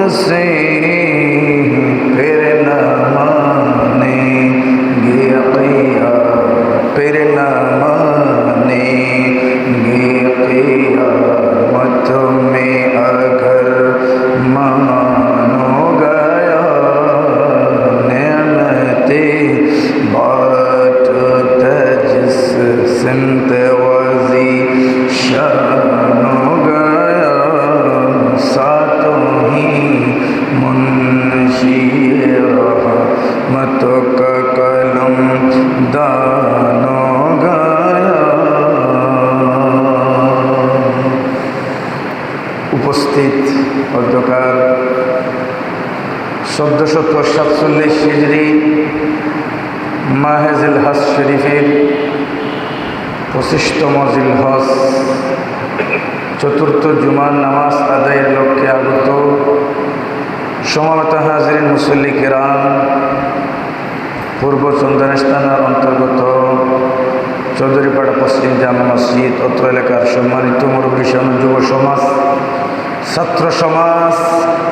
से फिर न मानेंगे फिर न मानेंगे क़यामत में अगर मानो गया नेमते बाँटता जिस सिमत वज़ी शानो गया सातों ही मुंशी रहमत का कलम दानो गया। उपस्थित অধ্যকার 1447 হিজরি মাহে জিলহজ শরীফের 25তম জিলহজ চতুর্থ জুমার নামাজ আদায়ের লক্ষ্যে আগত সমাবেত হাজিরিন মুসল্লি কিরাম, পূর্ব চন্দনেশ থানার অন্তর্গত চৌধুরীপাড়া পশ্চিম জামে মসজিদ অত্র এলাকার সম্মানিত মুরব্বী যুব সমাজ, ছাত্র সমাজ,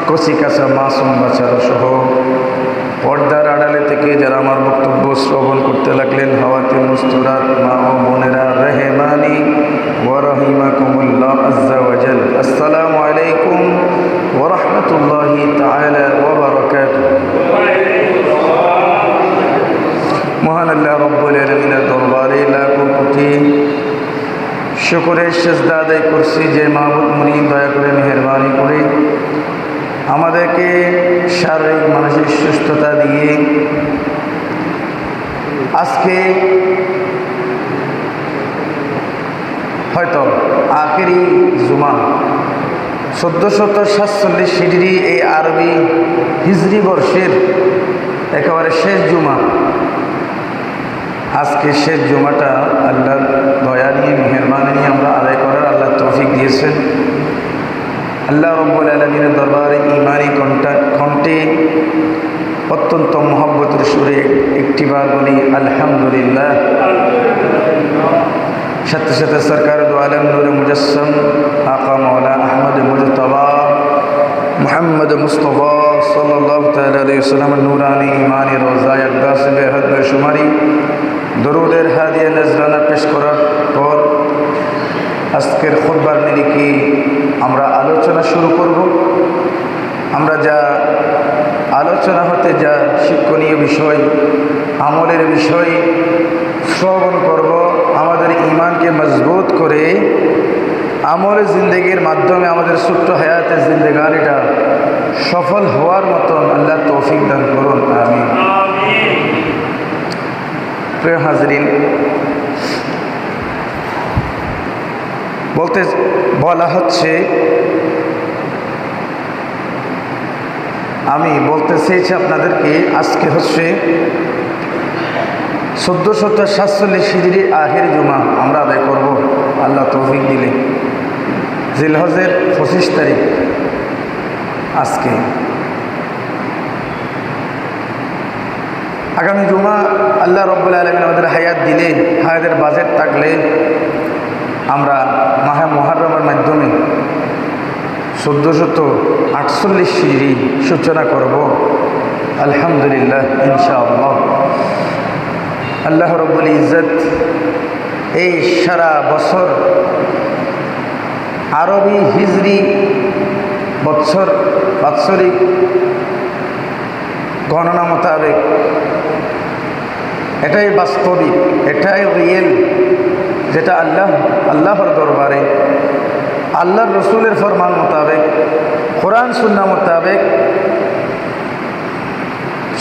কচিকাঁচা মাসুম বাচ্চারা সহ পর্দার আড়ালে থেকে যারা আমার বক্তব্য শ্রবণ করতে লাগলেন, হাওয়াতে মুস্তুরাত মা ও বোনেরা, রহমানি ওয়া রাহিমাকুমুল্লাহ আজ্জা ওয়া জাল। আসসালামু আলাইকুম ওয়া রাহমাতুল্লাহি তাআলা ওয়া বারাকাতুহু। মহান আল্লাহ রাব্বুল আলামিনের দরবারে লাখো কোটি শুকরের সিজদা আদায় করছি যে মাহবুব মুনি দয়া করে মেহেরবানি করে আমাদেরকে শারীরিক মানসিক সুস্থতা দিয়ে আজকে হয়তো আখেরি জুমা 1447 হিজরি এই আরবি হিজরি বর্ষের একেবারে শেষ জুমা। আজকে শেষ জুমাটা আল্লাহর দয়া নিয়ে মেহেরবানি নিয়ে আমরা আদায় করার আল্লাহ তৌফিক দিয়েছেন। আল্লাহ রাব্বুল আলামিনের দরবারে ইমানি কণ্ঠে অত্যন্ত মহব্বতের সুরে একটিবার বলি আলহামদুলিল্লাহ। সাথে সাথে সরকার দু আলম নূরে মুজাসসম আকা মৌলা আহমদ মুজতবা মুহাম্মদ মুস্তফা সাল্লাল্লাহু তাআলা আলাইহি ওয়াসাল্লামের নূরানি ইমানি রোজায় আকদাস বেহদ বেশুমারি দরুদের হাদিয়া নজরানা পেশ করার পর আজকের খুতবার নিরিখে আমরা আলোচনা শুরু করব। আমরা যা আলোচনা হতে যা শিক্ষণীয় বিষয়, আমলের বিষয় শ্রবণ করব, আমাদের ঈমানকে মজবুত করে আমলে জিন্দেগির মাধ্যমে আমাদের ছোট্ট হায়াতের জিন্দেগানিটা সফল হওয়ার মতন আল্লাহ তৌফিক দান করুন, আমিন। প্রিয় হাজরিন, বলা হচ্ছে, আমি বলতে চেয়েছি আপনাদেরকে আজকে হচ্ছে 1447 হিজরি আখেরি জুমা আমরা আদায় করব আল্লাহ তৌফিক দিলে। জিলহজের 25 তারিখ আজকে। আগামী জুমা আল্লাহ রাব্বুল আলামিন আমাদের হায়াত দিলে, হায়াতের বাজেট থাকলে আমরা মাহে মুহররমের মাধ্যমে 1448 হিজরি সূচনা করব আলহামদুলিল্লাহ ইনশাআল্লাহ। আল্লাহ রাব্বুল ইজ্জত এই সারা বছর আরবি হিজরি বৎসর বাৎসরিক গণনা মোতাবেক এটাই বাস্তবিক, এটাই রিয়েল, যেটা আল্লাহর দরবারে আল্লাহর রসুলের ফরমান মোতাবেক কোরআন সুন্নাহ মোতাবেক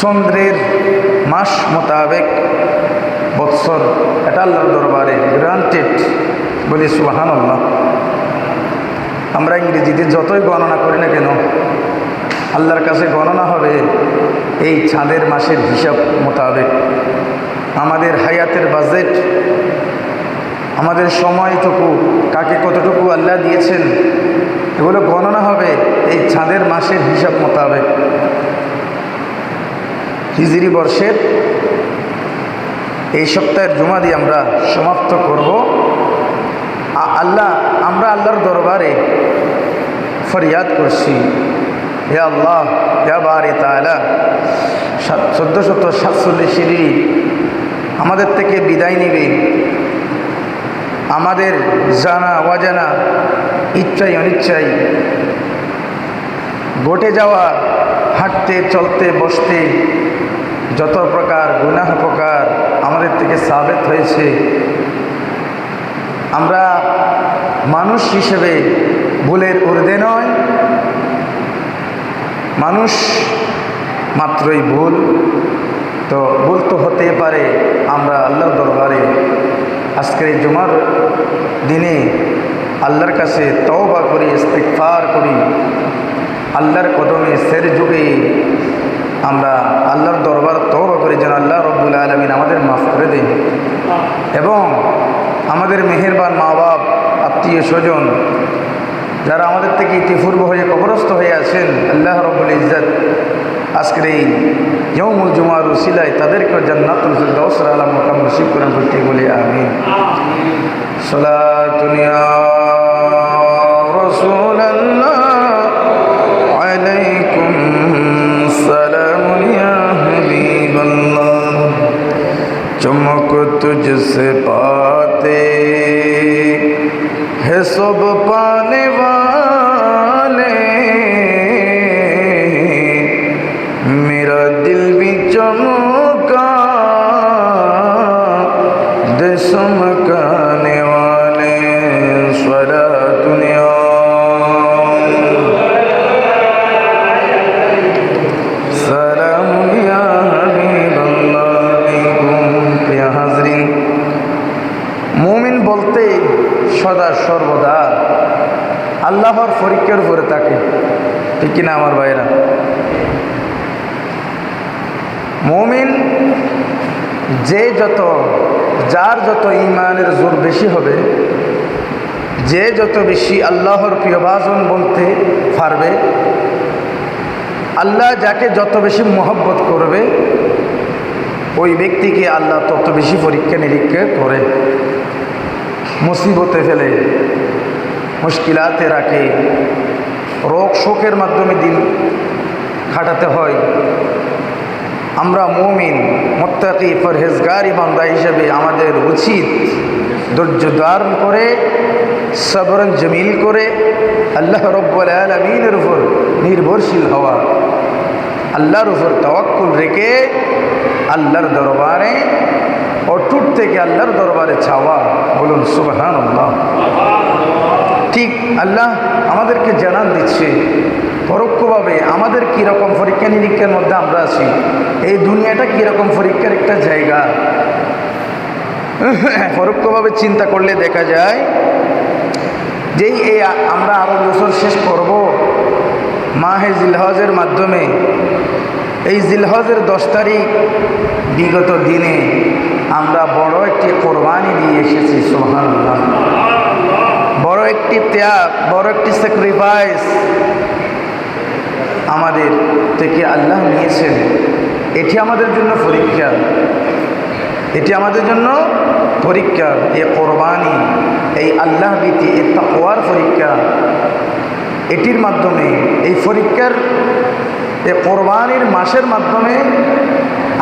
চন্দ্রের মাস মোতাবেক বৎসর, এটা আল্লাহর দরবারে গ্রান্টেড, বলি সুবহানাল্লাহ। আমরা ইংরেজিতে যতই গণনা করি না কেন, আল্লাহর কাছে গণনা হবে এই চাঁদের মাসের হিসাব মোতাবেক। আমাদের হায়াতের বাজেট, আমাদের সময়টুকু, কাকে কতটুকু আল্লাহ দিয়েছেন, এগুলো গণনা হবে এই চাঁদের মাসের হিসাব মোতাবেক। হিজরি বর্ষের এই সপ্তাহের জুমা দিয়ে আমরা সমাপ্ত করব। আমরা আল্লাহর দরবারে ফরিয়াদ করছি, হে আল্লাহ, হে বারি তাআলা, 1447 সিঁড়ি আমাদের থেকে বিদায় নিবে। আমাদের জানা অজানা, ইচ্ছাই অনিচ্ছাই ঘটে যাওয়া, হাঁটতে চলতে বসতে যত প্রকার গুনাহ প্রকার আমাদের থেকে সাবেত হয়েছে, আমরা মানুষ হিসেবে ভুলের ঊর্ধ্বে নয়, মানুষ মাত্রই ভুল। তো ভুল তো হতে পারে। আমরা আল্লাহর দরবারে আজকের এই জুমার দিনে আল্লাহর কাছে তওবা করি, ইস্তিগফার করি, আল্লাহর কদমে সের যুগে আমরা আল্লাহর দরবার তওবা করি যেন আল্লাহ রব্বুল আলামিন আমাদের মাফ করে দেন এবং আমাদের মেহেরবান মা বাপ, আত্মীয় স্বজন যারা আমাদের থেকে ইতিপূর্ব হয়ে কবরস্থ হয়ে আছেন, আল্লাহ রব্বুল ইজ্জত আজকের এই ইয়াউমুল জুমার উসিলায় তাদেরকেও জান্নাতুল ফিরদাউসের আলা মাকাম নসিব করেন বলতে বলি আমিন। সালাতুন ইয়া রাসূলুল্লাহ আলাইকুম সালামুন ইয়া হাবিবাল্লাহ, চমক তুঝসে পাতে है सब पाने वाले, मेरा दिल भी चमका दे चमकाने वाले। सलातुन या सलामुन या हबीबल्लाह अलैकुम। प्रिय हाज़रीन, মুমিন বলতে সদা সর্বদা আল্লাহর পরীক্ষার উপরে থাকে, ঠিক কিনা আমার ভাইরা? মুমিন যার যত ঈমানের জোর বেশি হবে, যে যত বেশি আল্লাহর প্রিয়ভাজন বলতে পারবে, আল্লাহ যাকে যত বেশি মহব্বত করবে, ওই ব্যক্তিকে আল্লাহ তত বেশি পরীক্ষা নিরীক্ষা করে, মুসিবতে ফেলে, মুশকিলাতে রাখে, রোগ শোকের মাধ্যমে দিন কাটাতে হয়। আমরা মুমিন, মুত্তাকি, পরহেজগারি বান্দা হিসেবে আমাদের উচিত ধৈর্য ধারণ করে, সবরন জমিল করে আল্লাহ রব্বুল আলামিনের উপর নির্ভরশীল হওয়া, আল্লাহর উপর তাওয়াক্কুল রেখে আল্লাহর দরবারে অটুট থেকে আল্লাহর দরবারে চাওয়া। বলুন সুবহানাল্লাহ। ঠিক আল্লাহ আমাদেরকে জানান দিচ্ছে পরোক্ষভাবে আমাদের কীরকম পরীক্ষা নিরীক্ষার মধ্যে আমরা আছি। এই দুনিয়াটা কীরকম পরীক্ষার একটা জায়গা, পরোক্ষভাবে চিন্তা করলে দেখা যায় যেই এই আমরা আরো বছর শেষ করব মাহে জিলহজের মাধ্যমে। এই জিলহজের 10 তারিখ বিগত দিনে আমরা বড় একটি কোরবানি দিয়ে এসেছি। সুবহানাল্লাহ। বড় একটি ত্যাগ, বড় একটি স্যাক্রিফাইস আমাদের থেকে আল্লাহ নিয়েছেন। এটি আমাদের জন্য পরীক্ষা, এটি আমাদের জন্য পরীক্ষা। এই কোরবানি, এই আল্লাহ ভীতি, এই তাকওয়ার পরীক্ষা, এটির মাধ্যমে এই পরীক্ষার এই কোরবানির মাসের মাধ্যমে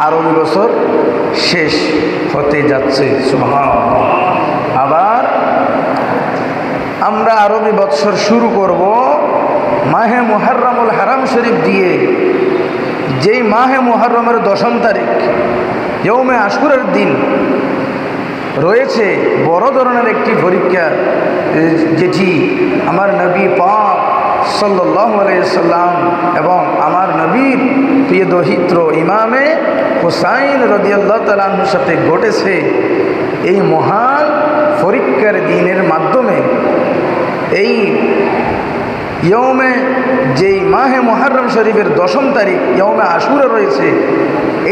আরবি বছর শেষ হতে যাচ্ছে। সুবহানাল্লাহ। আবার আমরা আরবি বৎসর শুরু করব মাহে মুহররমুল হারাম শরীফ দিয়ে। যেই মাহে মুহররমের 10 তারিখ ইয়ৌমে আশুরার দিন রয়েছে বড় ধরনের একটি পরীক্ষা, যেটি আমার নবী পাক সাল্লাল্লাহু আলাইহি সাল্লাম এবং আমার নবীর প্রিয় দৌহিত্র ইমামে হুসাইন রাদিয়াল্লাহু তাআলা আনহুর সাথে ঘটেছে। এই মহান পরীক্ষার দিনের মাধ্যমে এই ইয়ৌমে, যেই মাহে মুহররম শরীফের 10 তারিখ ইয়ৌমে আশুরা রয়েছে,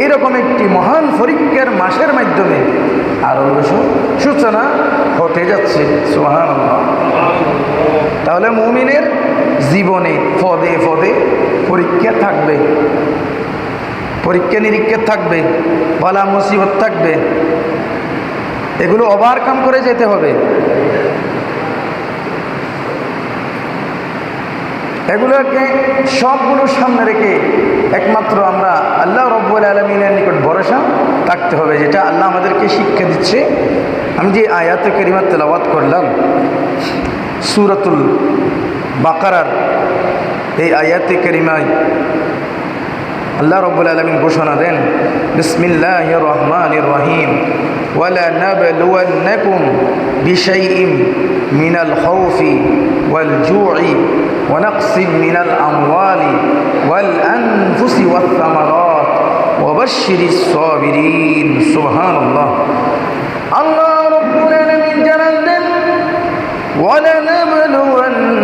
এইরকম একটি মহান পরীক্ষার মাসের মাধ্যমে আরো সূচনা হতে যাচ্ছে। সুবহানাল্লাহ। তাহলে মুমিনের জীবনে পদে পদে পরীক্ষা থাকবে, পরীক্ষা নিরীক্ষা থাকবে, বালা মুসিবত থাকবে, এগুলো ওভারকাম করে যেতে হবে। এগুলোকে সবগুলো সামনে রেখে একমাত্র আমরা আল্লাহ রব্বুল আলামিনের নিকট ভরসা থাকতে হবে, যেটা আল্লাহ আমাদেরকে শিক্ষা দিচ্ছে। আমি যে আয়াতে কারিমা তেলাওয়াত করলাম সূরাতুল বাকারার এই আয়াতে কারিমায় আল্লাহ রব্বুল আলামিন ঘোষণা দেন, বিসমিল্লাহির রহমানির রহিম, ওয়ালা নাবলুওয়ান্নাকুম বিশাইইম মিনাল খাউফি ওয়াল জু'i ওয়া নাকসিম মিনাল আমওয়ালি ওয়াল আনফুসি ওয়াস সামারাত ওয়া বাশশিরিস সাবিরিন। সুবহানাল্লাহ। আল্লাহ রব্বুল আলামিন জানান দেন, ওয়ালা নাবলুওয়ান্নাকুম,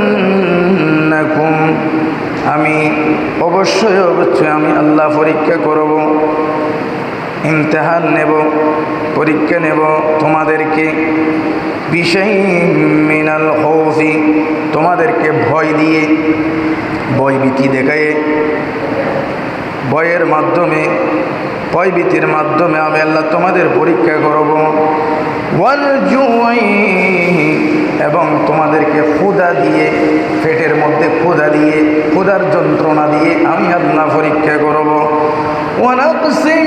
আমি অবশ্যই আমি আল্লাহ পরীক্ষা করব, ইমতিহান নেব, পরীক্ষা নেব তোমাদেরকে। বিশাইইম মিনাল খাউফি, তোমাদেরকে ভয় দিয়ে, ভয়ভীতি দেখায়ে, ভয়ের মাধ্যমে, ভয়ভীতির মাধ্যমে আমি আল্লাহ তোমাদের পরীক্ষা করব। ওয়াল জু'i, এবং তোমাদেরকে ক্ষুধা দিয়ে, পেটের মধ্যে ক্ষুধা দিয়ে, ক্ষুধার যন্ত্রণা দিয়ে আমি আল্লাহ পরীক্ষা করব। ওয়া নাকসিম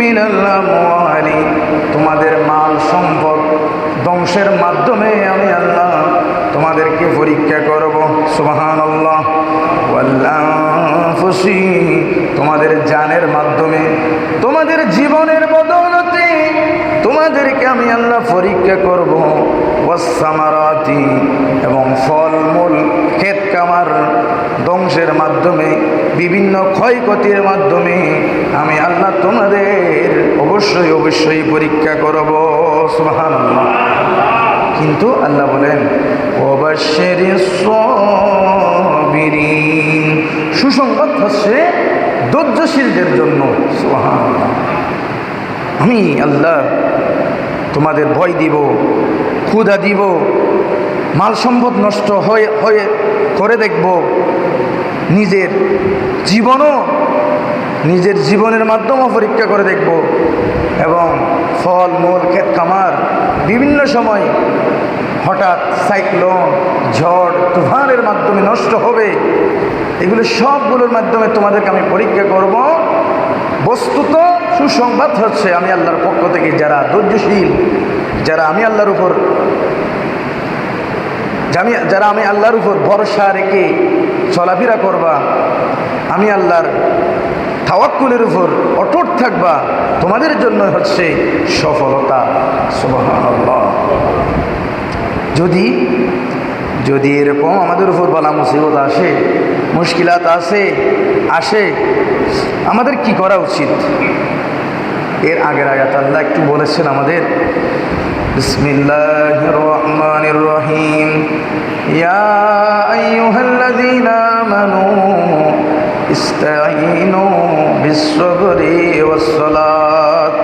মিনাল আমওয়ালি, তোমাদের মাল সম্পদ ধ্বংসের মাধ্যমে আমি আল্লাহ তোমাদেরকে পরীক্ষা করব। সুবহানাল্লাহ। ওয়াল আনফুসি, তোমাদের জানের মাধ্যমে, তোমাদের জীবনের বদৌলতে তোমাদেরকে আমি আল্লাহ পরীক্ষা করব। ওয়াস সামারাতি, এবং ফলমূল ক্ষেত কামার ধ্বংসের মাধ্যমে, বিভিন্ন ক্ষয়ক্ষতির মাধ্যমে আমি আল্লাহ তোমাদের অবশ্যই পরীক্ষা করব। সুবহানাল্লাহ। কিন্তু আল্লাহ বলেন, ওয়াবাশশিরিস সাবিরিন, সুসংবাদ হচ্ছে ধৈর্যশীলদের জন্য। সুবহানাল্লাহ। আমি আল্লাহ তোমাদের ভয় দিব, ক্ষুধা দিব, মাল সম্পদ নষ্ট হয়ে করে দেখব, নিজের জীবনের মাধ্যমেও পরীক্ষা করে দেখব, এবং ফল মূল ক্ষেত খামার বিভিন্ন সময় হঠাৎ সাইক্লোন, ঝড়, তুফানের মাধ্যমে নষ্ট হবে। এগুলো সবগুলোর মাধ্যমে তোমাদেরকে আমি পরীক্ষা করব। বস্তুত সুসংবাদ হচ্ছে আমি আল্লাহর পক্ষ থেকে যারা ধৈর্যশীল, যারা আমি আল্লাহর উপর ভরসা রেখে চলাফেরা করবা, আমি আল্লাহর তাওয়াক্কুলের উপর অটুট থাকবা, তোমাদের জন্য হচ্ছে সফলতা। সুবহানাল্লাহ। যদি এরকম আমাদের উপর বালা মুসিবত আসে, মুশকিলাত আসে, আমাদের কি করা উচিত? এর আগের আয়াত আল্লাহ একটু বলেছেন আমাদের, বিসমিল্লাহির রহমানির রহিম, ইয়া আইয়ুহাল্লাযীনা আমানু ইসতাঈনু বিস-সাবরি ওয়াস-সালাত।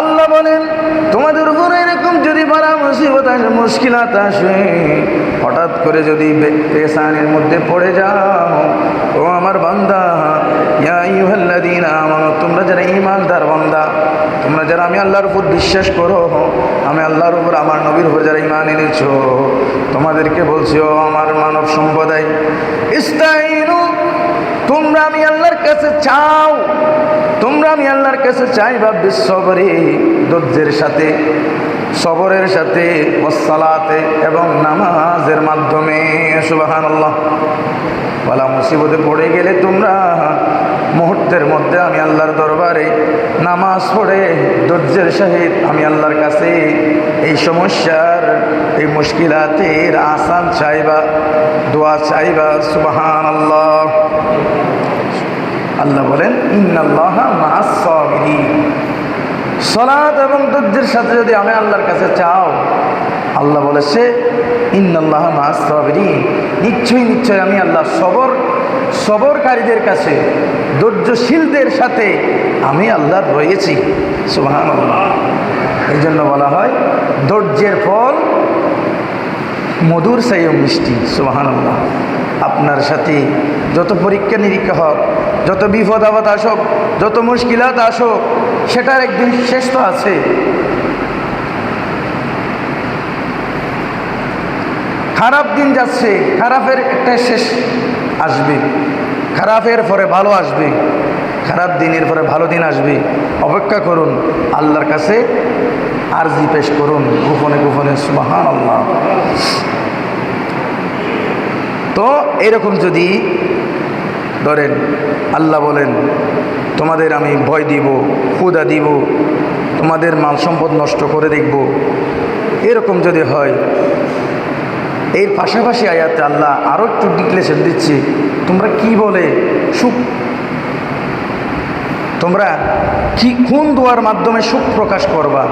আল্লাহ বলেন, তোমাদের উপর এরকম যদি বালা মুসিবত আসে, মুশকিলাত আসে, হঠাৎ করে যদি পেরেশানির মধ্যে পড়ে যাও, ও আমার বান্দা, ইয়া আইয়ুহাল্লাযীনা আমানু, তোমরা যারা ঈমানদার বান্দা, তোমরা যারা আমি আল্লাহর উপর বিশ্বাস করো, আমি আল্লাহর উপর, আমার নবীর উপর যারা ঈমান এনেছো, তোমাদেরকে বলছি, ও আমার মানব সম্প্রদায়, ইস্তাঈনু, তোমরা আমি আল্লাহর কাছে চাও, তোমরা আমি আল্লাহর কাছে চাইবা বিস-সাবরি, ধৈর্যের সাথে, সবরের সাথে, ওয়াস-সালাতে, এবং নামাজের মাধ্যমে। সুবহানাল্লাহ। বালা মুসিবতে পড়ে গেলে তোমরা মুহূর্তের মধ্যে আমি আল্লাহর দরবারে নামাজ পড়ে ধৈর্যের সহিত আমি আল্লাহর কাছে এই সমস্যার, এই মুশকিলাতের আসান চাইবা, দোয়া চাইবা। সুবহানাল্লাহ। আল্লাহ বলেন, ইন্নাল্লাহা মা'আস সাবিরিন, সালাত এবং ধৈর্যের সাথে যদি আমি আল্লাহর কাছে চাও, আল্লাহ বলেছে, ইন্নাল্লাহা মা'আস সাবিরিন, নিশ্চয়ই আমি আল্লাহ সবরকারীদের কাছে, ধৈর্যশীলদের সাথে আমি আল্লাহ রয়েছি। সুবহানাল্লাহ। এই জন্য বলা হয়, ধৈর্যের ফল মধুর চাইও মিষ্টি। সুবহানাল্লাহ। আপনার সাথে যত পরীক্ষা নিরীক্ষা হোক, যত বিপদ আপদ আসুক, যত মুশকিলাত আসুক, সেটার একদিন শেষ তো আছে। খারাপ দিন যাচ্ছে, খারাপের একটা শেষ আসবে, খারাপের পরে ভালো আসবে, খারাপ দিনের পরে ভালো দিন আসবে। অপেক্ষা করুন, আল্লাহর কাছে আরজি পেশ করুন গোপনে গোপনে। সুবহানাল্লাহ। তো এরকম যদি ধরেন আল্লাহ বলেন তোমাদের আমি ভয় দিব, ক্ষুধা দিব, তোমাদের মাল সম্পদ নষ্ট করে দেখব, এরকম যদি হয়, এর পাশাপাশি আয়াতে আল্লাহ আরও একটু ডিক্লেরেশন দিচ্ছে, তোমরা কি বলে সুখ, তোমরা কি কোন দোয়ার মাধ্যমে সুখ প্রকাশ করবা,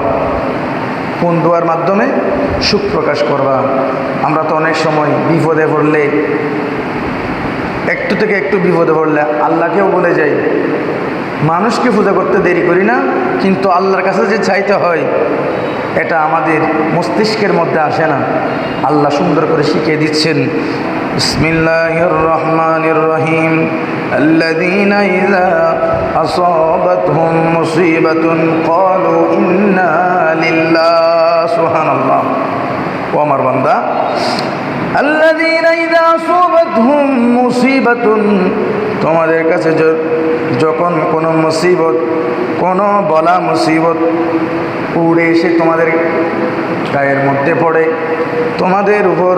কোন দোয়ার মাধ্যমে সুখ প্রকাশ করবা। আমরা তো অনেক সময় বিপদে পড়লে, একটু থেকে একটু বিপদে পড়লে আল্লাহকেও বলে যাই, মানুষকে পূজা করতে দেরি করি না, কিন্তু আল্লাহর কাছে যে চাইতে হয় এটা আমাদের মস্তিষ্কের মধ্যে আসে না। আল্লাহ সুন্দর করে শিখিয়ে দিচ্ছেন, বিসমিল্লাহির রহমানির রহিম, আল্লাযীনা ইযা আসাবাতহুম মুসিবাতুন ক্বালু ইন্না লিল্লাহি। সুবহানাল্লাহ। ও আমার বান্দা, আল্লাযীনা ইযা আসাবাতহুম মুসিবাতুন, তোমাদের কাছে যখন কোনো মুসিবত, কোনো বলা মুসিবত উড়ে এসে তোমাদের গায়ের মধ্যে পড়ে, তোমাদের উপর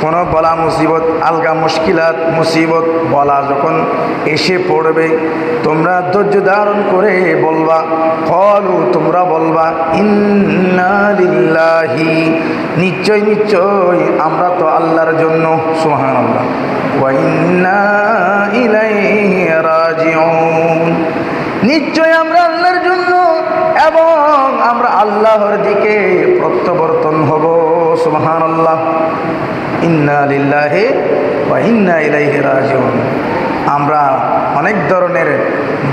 কোনো বলা মুসিবত, আলগা মুশকিলাত মুসিবত বলা যখন এসে পড়বে, তোমরা ধৈর্য ধারণ করে বলবা, ক্বালু, তোমরা বলবা, ইন্না লিল্লাহি, নিশ্চয় নিশ্চয় আমরা তো আল্লাহর জন্য, সুবহানাল্লাহ, ওয়া ইন্না ইলাইহি রাজিউন, নিশ্চয় আমরা আল্লাহর জন্য এবং আমরা আল্লাহর দিকে প্রত্যাবর্তন হব। সুবহানাল্লাহ। ইন্না লিল্লাহি ওয়া ইন্না ইলাইহি রাজিউন। আমরা অনেক ধরনের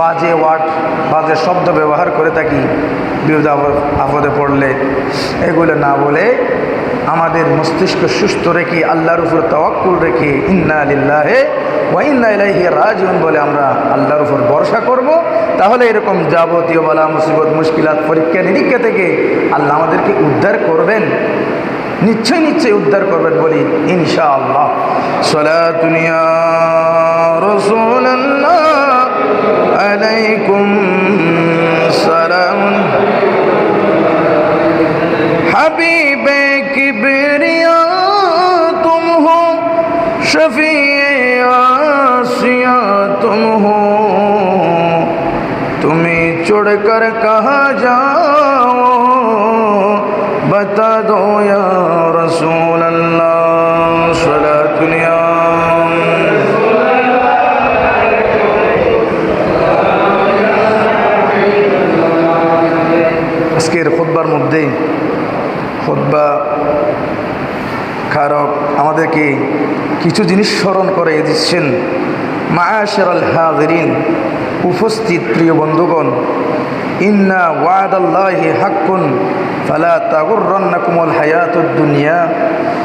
বাজে ওয়ার্ড, বাজে শব্দ ব্যবহার করে থাকি বিপদ আপদে পড়লে। এগুলো না বলে আমাদের মস্তিষ্ক সুস্থ রেখে আল্লাহর উপর তাওয়াক্কুল রেখে ইন্না লিল্লাহি ওয়া ইন্না ইলাইহি রাজিউন বলে আমরা আল্লাহর উপর ভরসা করব। তাহলে এরকম যাবতীয় বালা মুসিবত মুশকিলাত পরীক্ষা নিরীক্ষা থেকে আল্লাহ আমাদেরকে উদ্ধার করবেন, নিশ্চয় নিশ্চয় উদ্ধার করবেন বলি ইনশাআল্লাহ। সালাতুন ইয়া রাসূলুল্লাহ আলাইকুম সালাম, হাবিবে কিবরিয়া তুম হো, শফিয়ে आसिया तुम हो, तुम्हें छोड़कर कहाँ जाओ, बता दो या रसूल अल्लाह। सलातुन या আজকের খুতবার মধ্যে খুতবা কারক আমাদেরকে কিছু জিনিস স্মরণ করে দিচ্ছেন। মাআশারাল হাযিরিন, উপস্থিত প্রিয় বন্ধুগণ, ইন্না ওয়াদাল্লাহি হাক্কুন ফালা তাগুররান্নাকুমুল হায়াতুদ দুনিয়া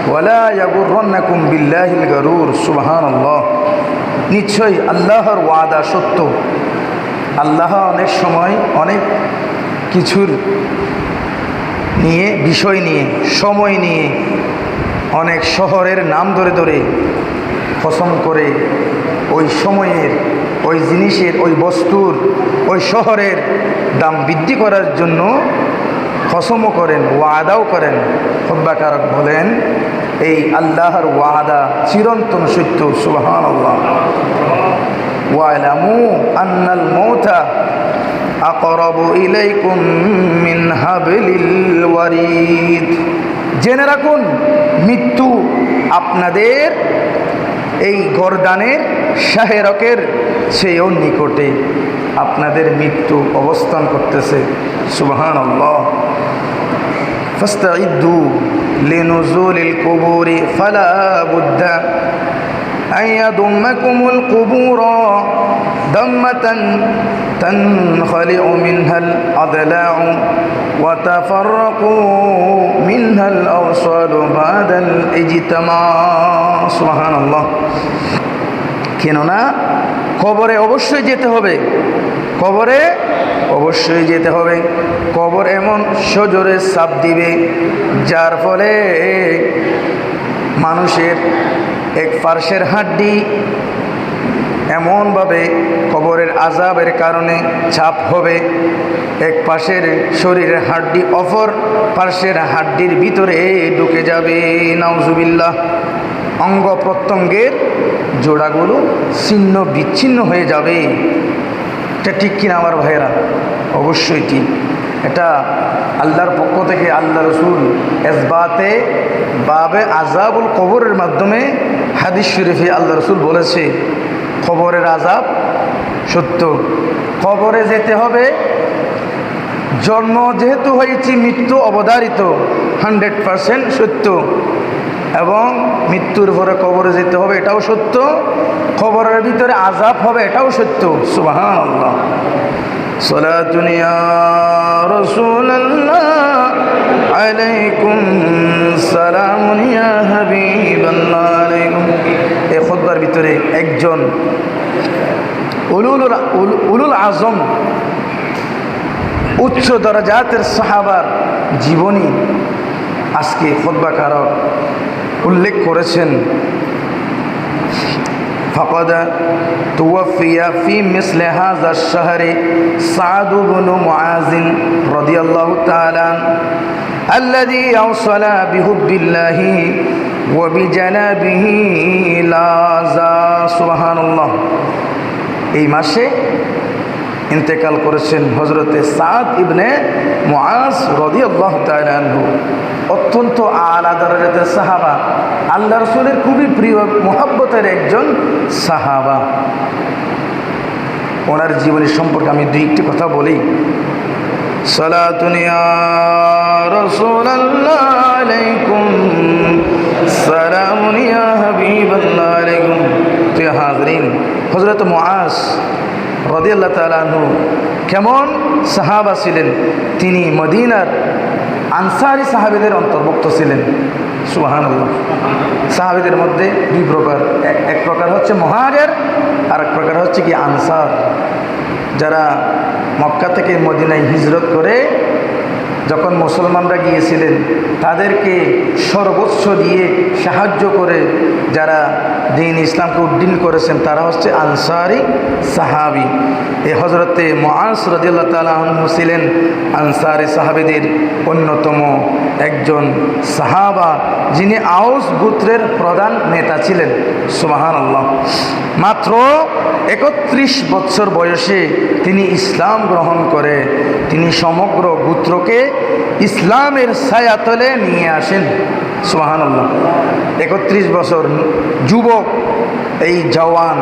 ওয়ালা ইয়াগুররান্নাকুম বিল্লাহিল গারুর। সুবহানাল্লাহ। নিশ্চয়ই আল্লাহর ওয়াদা সত্য। আল্লাহ অনেক সময় অনেক কিছুর নিয়ে, বিষয় নিয়ে, সময় নিয়ে, অনেক শহরের নাম ধরে ধরে কসম করে ওই সময়ের, ওই জিনিসের, ওই বস্তুর, ওই শহরের দাম বৃদ্ধি করার জন্য কসমও করেন, ওয়াদাও করেন। খুতবাকারক বলেন এই আল্লাহর ওয়াদা চিরন্তন সত্য। সুবহানাল্লাহ। ওয়ালামু আন্নাল মাউতা আকরাবু ইলাইকুম মিন হাবলিল ওয়ারিদ, জেনে রাখুন মৃত্যু আপনাদের এই গর্দানের শাহেরকের চেয়েও নিকটে, আপনাদের মৃত্যু অবস্থান করতেছে। সুবহানাল্লাহ। ফাস্তাইদ্দু লিনুজুলিল কুবুরি ফালা বুদ্দা আন ইয়াদুম্মাকুমুল কুবুরা দাম্মাতান তানখালিউ মিনহাল আদলাউ ওয়া তাফাররাকু মিনহাল আওসালু বাদাল ইজতিমা। সুবহানাল্লাহ। কেননা কবরে অবশ্যই যেতে হবে, কবরে অবশ্যই যেতে হবে। কবর এমন সজোরে চাপ দিবে যার ফলে মানুষের এক পার্শ্বের হাড্ডি এমনভাবে কবরের আযাবের কারণে চাপ হবে, এক পাশের শরীরের হাড্ডি অপর পার্শ্বের হাড্ডির ভিতরে ঢুকে যাবে। নাউজুবিল্লাহ। অঙ্গ প্রত্যঙ্গের জোড়াগুলো ছিন্ন বিচ্ছিন্ন হয়ে যাবে। এটা ঠিক কিনা আমার ভাইয়েরা? অবশ্যই ঠিক। এটা আল্লাহর পক্ষ থেকে আল্লাহ রসুল এসবাতে বাবে আযাবুল কবরের মাধ্যমে হাদিস শরীফে আল্লাহ রসুল বলেছে, কবরের আযাব সত্য, কবরে যেতে হবে। জন্ম যেহেতু হয়েছি মৃত্যু অবধারিত, 100% সত্য, এবং মৃত্যুর পরে কবরে যেতে হবে এটাও সত্য, কবরের ভিতরে আযাব হবে এটাও সত্য। সুবহানাল্লাহ। সালাতুন ইয়া রাসূলুল্লাহ আলাইকুম সালামুন ইয়া হাবিবাল্লাহ আলাইকুম। এই খুতবার ভিতরে একজন উলুল আজম, উচ্চ দরজাতের সাহাবার জীবনী আজকে খুতবাকারক উল্লেখ করেছেন। فقد توفي في مثل هذا الشهر سعد بن معاذ رضي الله تعالى عنه الذي أوصل بحب الله وبجنابه لاذا سبحان الله। এই মাসে ইন্তেকাল করেছেন হযরতে সাদ ইবনে মুআজ রাদিয়াল্লাহু তাআলা আনহু। অত্যন্ত আলা দরজাতের সাহাবা, আল্লাহ রাসূলের খুবই প্রিয় মুহাব্বতের একজন সাহাবা। ওনার জীবনী সম্পর্কে আমি দুইটি কথা বলি। সালাতুন ইয়া রাসূলুল্লাহ আলাইকুম সালামুন ইয়া হাবিবাল্লাহ আলাইকুম। প্রিয় হাজরিন, হযরত মুআজ রাদিয়াল্লাহু তাআলা আনহু কেমন সাহাবা ছিলেন? তিনি মদিনার আনসারী সাহাবীদের অন্তর্ভুক্ত ছিলেন। সুবহানাল্লাহ। সাহাবীদের মধ্যে দুই প্রকার, এক প্রকার হচ্ছে মুহাজির, আর এক প্রকার হচ্ছে কি আনসার। যারা মক্কা থেকে মদিনায় হিজরত করে যখন মুসলমানরা গিয়েছিলেন তাদেরকে সর্বোচ্চ দিয়ে সাহায্য করে যারা দ্বীন ইসলামকে উদ্দিন করেছেন তারা হচ্ছে আনসারি সাহাবি। এই হযরতে মুআজ রাদিয়াল্লাহু তাআলা আনহু ছিলেন আনসারি সাহাবীদের অন্যতম একজন সাহাবা, যিনি আউস গোত্রের প্রধান নেতা ছিলেন। সুবহানাল্লাহ। মাত্র 31 বছর বয়সে তিনি ইসলাম গ্রহণ করে তিনি সমগ্র গোত্রকে ইসলামের ছায়াতলে নিয়ে আসেন। সুবহানাল্লাহ। 31 বছর যুবক এই জওয়ান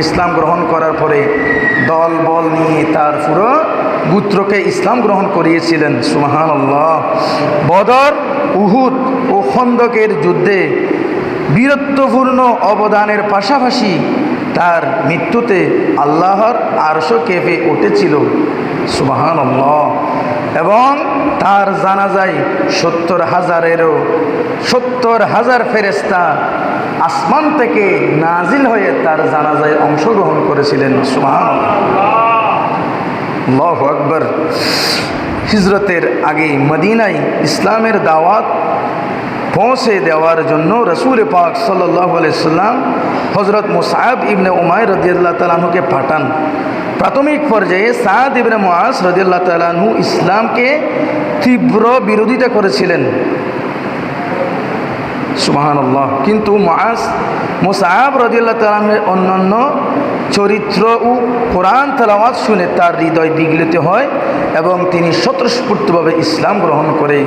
ইসলাম গ্রহণ করার পরে দল বল নিয়ে তার পুরো গোত্রকে ইসলাম গ্রহণ করিয়েছিলেন। সুবহানাল্লাহ। বদর, উহুদ ও খন্দকের যুদ্ধে বীরত্বপূর্ণ অবদানের পাশাপাশি তার মৃত্যুতে আল্লাহর আরশ কেঁপে উঠেছিল। সুবহানাল্লাহ। এবং তার জানাজায় 70,000 ফেরেশতা আসমান থেকে নাজিল হয়ে তার জানাজায় অংশগ্রহণ করেছিলেন। সুবহানাল্লাহ। আল্লাহু আকবার। হিজরতের আগে মদিনায় ইসলামের দাওয়াত পৌঁছে দেওয়ার জন্য রাসূল পাক সাল্লাল্লাহু আলাইহি সাল্লাম হযরত মুসআব ইবনে উমাইর রাদিয়াল্লাহু তাআলা আনহুকে পাঠান। প্রাথমিক পর্যায়ে সাদ ইবনে মুআজ রাদিয়াল্লাহু তাআলা আনহু ইসলামকে তীব্র বিরোধিতা করেছিলেন। সুবহানাল্লাহ। কিন্তু মুসআব রাদিয়াল্লাহু তাআলা আনহুর অন্যান্য চরিত্র ও কোরআন তেলাওয়াত শুনে তার হৃদয় বিগলিত হয় এবং তিনি স্বতঃস্ফূর্তভাবে ইসলাম গ্রহণ করে।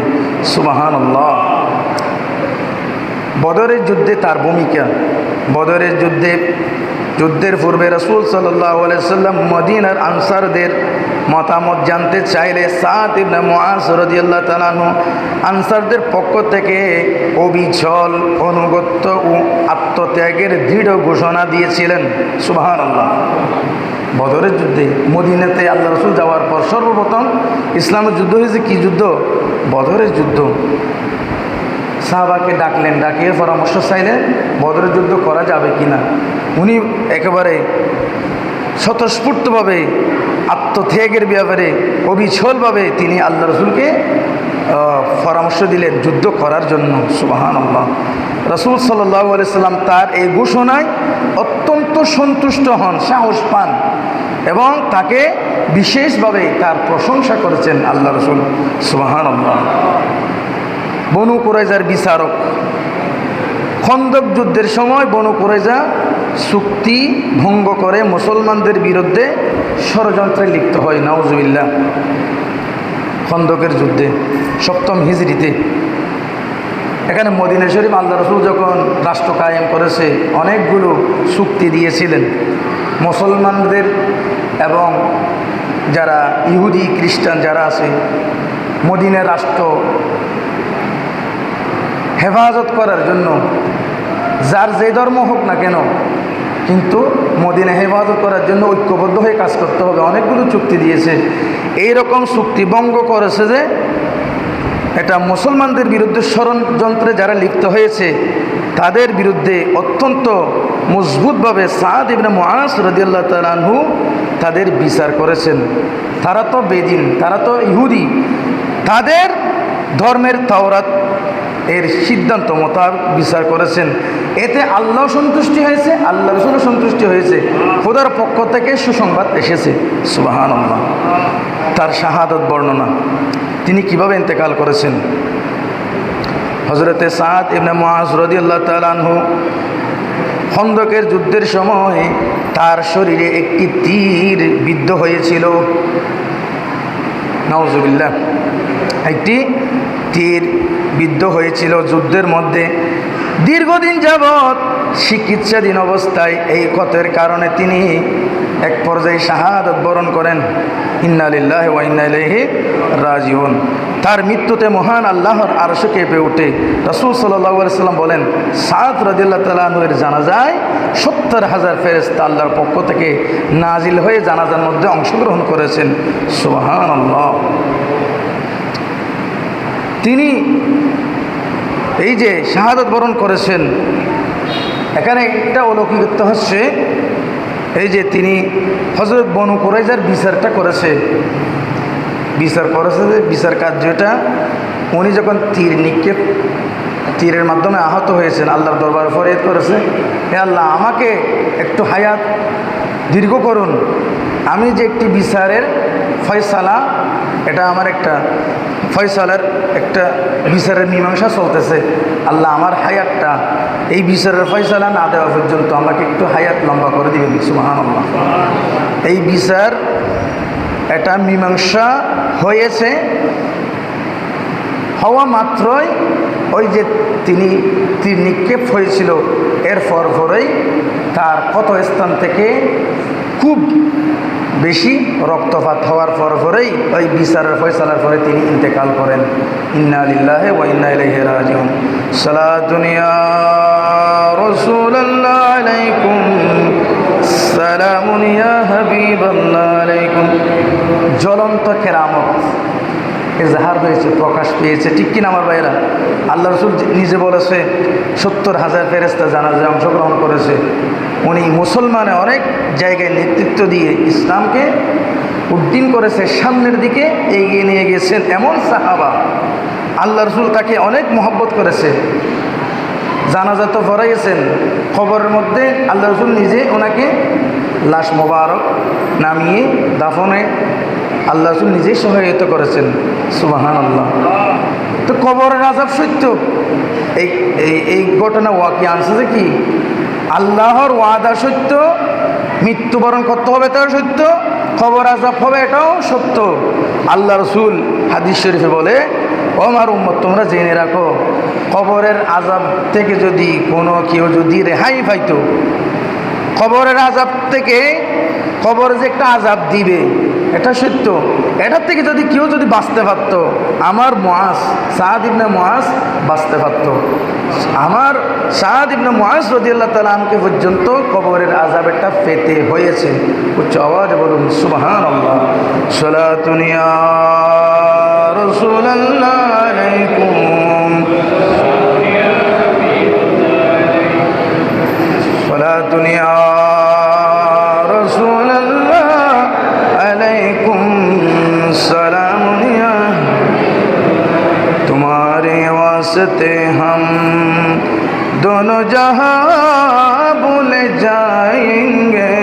সুবহানাল্লাহ। বদরের যুদ্ধে তার ভূমিকা। বদরের যুদ্ধের পূর্বে রাসূল সাল্লাল্লাহু আলাইহি সাল্লাম মদিনার আনসারদের মতামত জানতে চাইলে সাদ ইবনে মুআজ রাদিয়াল্লাহু তাআলা আনহু আনসারদের পক্ষ থেকে অবিচল অনুগত্য ও আত্মত্যাগের দৃঢ় ঘোষণা দিয়েছিলেন। সুবহানাল্লাহ। বদরের যুদ্ধে মদিনাতে আল্লাহ রাসূল যাওয়ার পর সর্বপ্রথম ইসলামের যুদ্ধ হয়েছে কি যুদ্ধ? বদরের যুদ্ধ। সাহাবাকে ডাকলেন, ডাকিয়ে পরামর্শ চাইলেন বদরের যুদ্ধ করা যাবে কিনা। উনি একেবারে স্বতঃস্ফূর্তভাবে আত্মত্যাগের ব্যাপারে অবিচলভাবে তিনি আল্লাহ রাসূলকে পরামর্শ দিলেন যুদ্ধ করার জন্য। সুবহানাল্লাহ। রাসূল সাল্লাল্লাহু আলাইহি সাল্লাম তার এই ঘোষণায় অত্যন্ত সন্তুষ্ট হন, সাহস পান এবং তাকে বিশেষভাবে তার প্রশংসা করেছেন আল্লাহ রাসূল। সুবহানাল্লাহ। বনু কুরাইজার বিচারক, খন্দক যুদ্ধের সময় বনু কুরাইজা চুক্তি ভঙ্গ করে মুসলমানদের বিরুদ্ধে ষড়যন্ত্রে লিপ্ত হয়। নাউজুবিল্লাহ। খন্দকের যুদ্ধে 7ম হিজরিতে। এখানে মদিনা শরীফ আল্লাহ রাসূল যখন রাষ্ট্র কায়েম করেছে অনেকগুলো চুক্তি দিয়েছিলেন মুসলমানদের এবং যারা ইহুদি খ্রিস্টান যারা আছে মদিনা রাষ্ট্র হেফাজত করার জন্য, যার যে ধর্ম হোক না কেন, কিন্তু মদিনা হেফাজত করার জন্য ঐক্যবদ্ধ হয়ে কাজ করতে হবে। অনেকগুলো চুক্তি দিয়েছে। এই রকম চুক্তি ভঙ্গ করেছে যে এটা মুসলমানদের বিরুদ্ধে ষড়যন্ত্রে যারা লিপ্ত হয়েছে তাদের বিরুদ্ধে অত্যন্ত মজবুতভাবে সাদ ইবনে মুআজ রাদিয়াল্লাহু তাআলা আনহু তাদের বিচার করেছেন। তারা তো বেদিন, তারা তো ইহুদি, তাদের ধর্মের তাওরাত এর সিদ্ধান্ত মোতাবেক বিচার করেছেন। এতে আল্লাহ সন্তুষ্টি হয়েছে, আল্লাহ রাসূলও সন্তুষ্টি হয়েছে, খোদার পক্ষ থেকে সুসংবাদ এসেছে। সুবহানাল্লাহ। তার শাহাদাত বর্ণনা, তিনি কিভাবে ইন্তেকাল করেছেন। হযরতে সাদ ইবনে মুআজ রাদিয়াল্লাহু তাআলা আনহু খন্দকের যুদ্ধের সময় তার শরীরে একটি তীর বিদ্ধ হয়েছিল। নাউজুবিল্লাহ। একটি তীর বিদ্ধ হয়েছিল যুদ্ধের মধ্যে। দীর্ঘদিন যাবৎ চিকিৎসাধীন অবস্থায় এই ক্ষতের কারণে তিনি এক পর্যায়ে শাহাদাত বরণ করেন। ইন্না লিল্লাহি ওয়া ইন্না ইলাইহি রাজিউন। তার মৃত্যুতে মহান আল্লাহর আরশ কেঁপে ওঠে। রাসূল সাল্লাল্লাহু আলাইহি সাল্লাম বলেন, সাদ রাদিয়াল্লাহু তাআলা আনহুর জানাজায় 70,000 ফেরেশতা আল্লাহর পক্ষ থেকে নাজিল হয়ে জানাজার মধ্যে অংশগ্রহণ করেছেন। সুবহানাল্লাহ। তিনি এই যে শাহাদাত বরণ করেছেন, এখানে একটা অলৌকিকত্ব হচ্ছে এই যে তিনি হযরত বনু কুরাইজার বিচারটা করেছে। বিচার করেছে যে বিচার কার্যটা উনি যখন তীর নিক্ষেপ, তীরের মাধ্যমে আহত হয়েছেন, আল্লাহর দরবারে ফরিয়াদ করেছে, হে আল্লাহ আমাকে একটু হায়াত দীর্ঘ করুন। আমি যে একটি বিচারের ফয়সালা, এটা আমার একটা ফয়সালার একটা বিচারের মীমাংসা চলতেছে, আল্লাহ আমার হায়াতটা এই বিচারের ফয়সালা না দেওয়া পর্যন্ত আমাকে একটু হায়াত লম্বা করে দিবেন। সুবহানাল্লাহ। এই বিচার এটা মীমাংসা হয়েছে, হওয়া মাত্রই ওই যে তিনি তীর নিক্ষেপ হয়েছিল এর পরেই তার ক্ষত স্থান থেকে খুব বেশি রক্তপাত হওয়ার পরেই ওই বিচারের ফয়সালার পরে তিনি ইন্তেকাল করেন। ইন্না লিল্লাহি ওয়া ইন্না ইলাইহি রাজিউন। সালাতুন ইয়া রাসূলুল্লাহ আলাইকুম, সালামুন ইয়া হাবিবাল্লাহ আলাইকুম। জ্বলন্ত কেরামত এজাহার হয়েছে, প্রকাশ পেয়েছে, ঠিক কিনা আমার ভাইয়েরা? আল্লাহ রাসূল নিজে বলেছে 70,000 ফেরেশতা জানাজায় অংশগ্রহণ করেছে। উনি মুসলমানে অনেক জায়গায় নেতৃত্ব দিয়ে ইসলামকে উদ্দিন করেছে, সামনের দিকে এগিয়ে নিয়ে গেছেন এমন সাহাবা। আল্লাহ রাসূল তাকে অনেক মহব্বত করেছে। জানাজা তো পড়াইয়েছেন, খবরের মধ্যে আল্লাহ রাসূল নিজে ওনাকে লাশ মোবারক নামিয়ে দাফনে আল্লাহ রাসূল নিজেই সহায়তা করেছেন। সুবহানাল্লাহ। তো কবরের আযাব সত্য, এই ঘটনা ওয়াকি আনছে যে কি আল্লাহর ওয়াদা সত্য, মৃত্যুবরণ করতে হবে তাও সত্য, কবর আযাব হবে এটাও সত্য। আল্লাহ রাসূল হাদিস শরীফে বলে, ও আমার উম্মত তোমরা জেনে রাখো, কবরের আযাব থেকে যদি কোনো কেউ যদি রেহাই পাইতো, কবরের আযাব থেকে, কবরে যে একটা আযাব দিবে এটা সত্য, এটার থেকে যদি কেউ যদি বাঁচতে পারত, আমার মুআজ সাদ ইবনে মুআজ বাঁচতে পারত। আমার সাদ ইবনে মুআজ রাদিয়াল্লাহু তাআলা আনহু পর্যন্ত কবরের আযাবটা পেতে হয়েছে। উচ্চ আওয়াজে বলুন সুবহানাল্লাহ। সালাতুন ইয়া রাসূলুল্লাহ আলাইকুম, সালাতুন ইয়া वास्ते हम दोनों जहां भूल जाएंगे,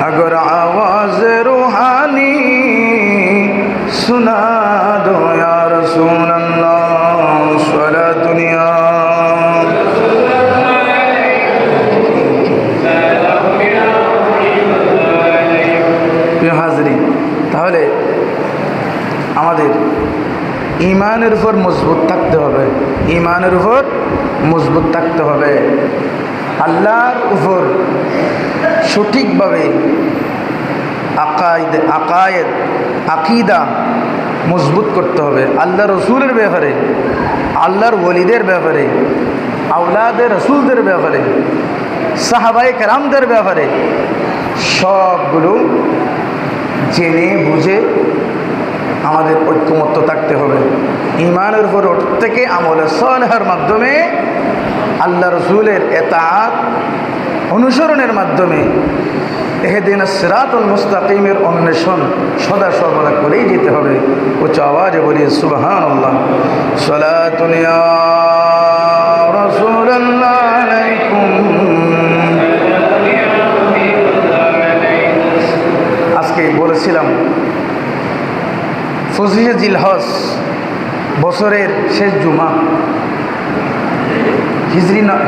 अगर आवाज रूहानी सुना दो या रसूल अल्लाह सारा दुनिया। হাজরিন, তাহলে আমাদের ঈমানের উপর মজবুত থাকতে হবে, ঈমানের উপর মজবুত থাকতে হবে, আল্লাহর উপর সঠিকভাবে আকিদা মজবুত করতে হবে, আল্লাহ রসুলের ব্যাপারে, আল্লাহর ওলিদের ব্যাপারে, আওলাদের রসুলদের ব্যাপারে, সাহাবায়ে কেরামদের ব্যাপারে সবগুলো জেনে বুঝে আমাদের ঐক্যমত্য থাকতে হবে। ঈমানের উপর থেকে আমলে সালেহের মাধ্যমে আল্লাহ রসুলের এতাআত অনুসরণের মাধ্যমে ইহদিনাস সিরাতাল মুস্তাকিমের অন্বেষণ সদা সর্বদা করেই যেতে হবে। উচ্চ আওয়াজে বলি সুবহানাল্লাহ। সালাতুন ইয়া রাসূলুল্লাহ আলাইকুম। আজকে বলেছিলাম 25 জিলহজ বছরের শেষ জুমা,